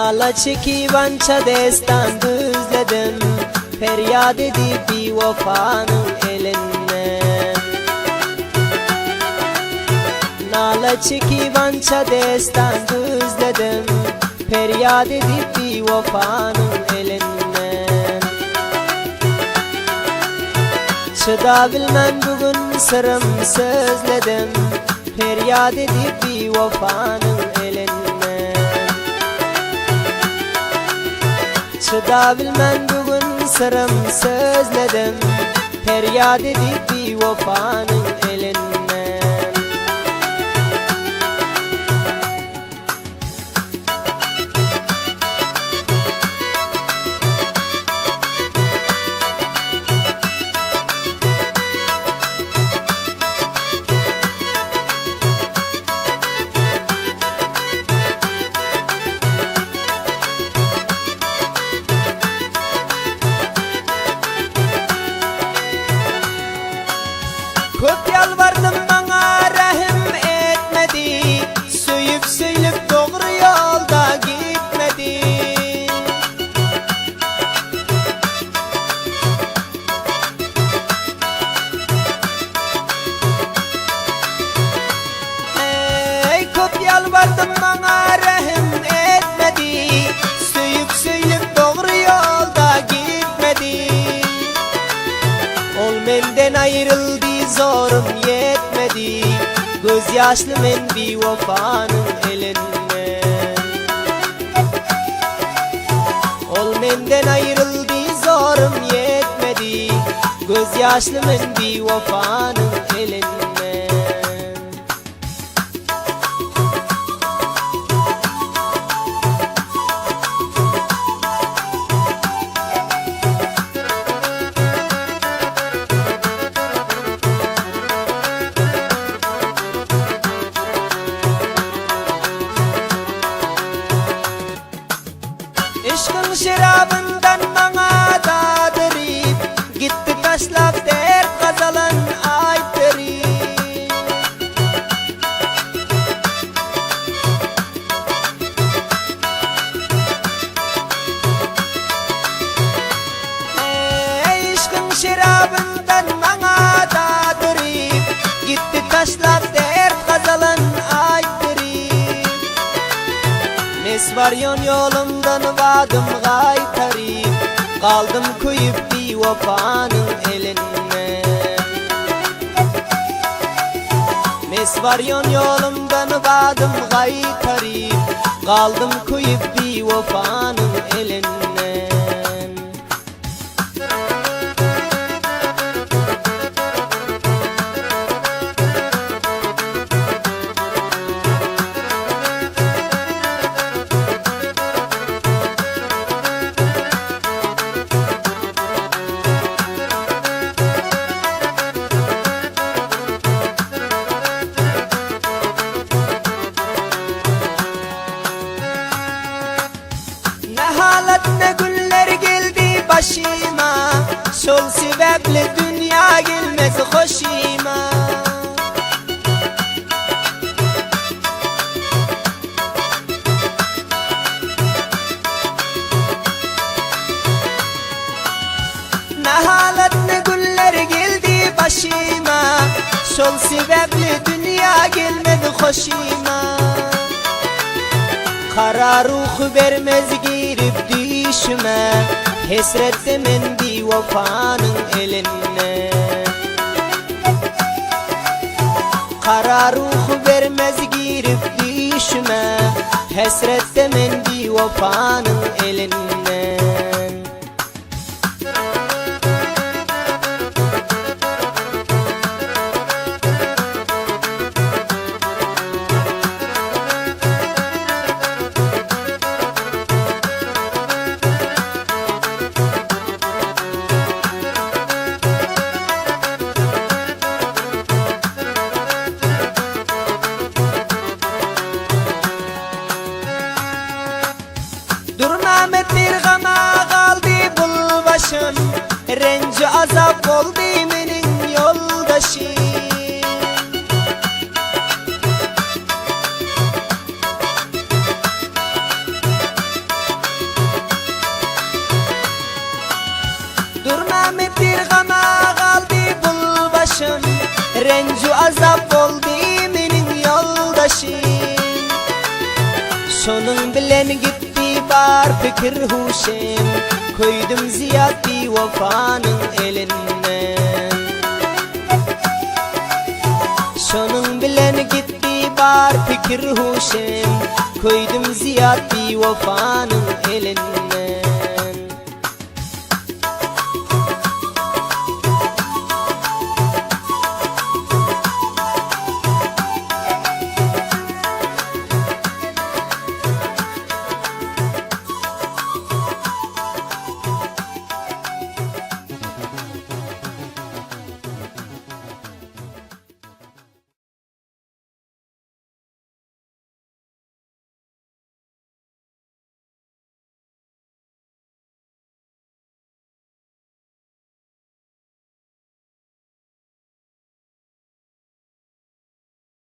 Nala çekivança destan düzledim, feryat edip bir vefanın elinden. Nala çekivança destan düzledim, feryat edip bir vefanın elinden. Çıda bilmem bugün sırrım sözledim, feryat edip bir vefanın elinden. Çıda bilmem bugün sırrım sözledim, feryat edip bir vefanın elinden. Köp yalvardım bana rahim etmedi, söyüp söylüp doğru yolda gitmedi. Köp yalvardım bana rahim etmedi, söyüp söylüp doğru yolda gitmedi. Ol menden ayrıldı, zorum yetmedi, gözyaşlımın bir vefanın elinden. Ol menden ayrıldı, zorum yetmedi, gözyaşlımın bir vefanın elinden. Aşkın şerabından bana dadırıp, gitti taşlap der gazalın aytırıp. Aşkın şerabından bana dadırıp, gitti taşlap der gazalın aytırıp. Mesvaryon yolumdan vadım gaytarıp, kaldım kuyup bir vefanın elinden. Mesvaryon yolumdan vadım gaytarıp, kaldım kuyup bir vefanın elinden. Ne günler geldi başıma, şol sebeple dünya gelmez hoşuma. Ne günler geldi başıma, şol sebeple dünya gelmez hoşuma. Kara ruh vermez girip düşme, hesrettemin bir vefanın elinden. Kara ruh vermez girip düşme, hesrettemin bir vefanın elinden. Durnamet bir gama kaldı bul başım, renci azap oldu benim yoldaşım. Durnamet bir gama kaldı bul başım, rencu azap oldu menin yoldaşım. Şonun bilen gitti bar fikir huşum, koydum ziyadi vafanın elinden. Şonun bilen gitti bar fikir huşum, koydum ziyadi vafanın elinden.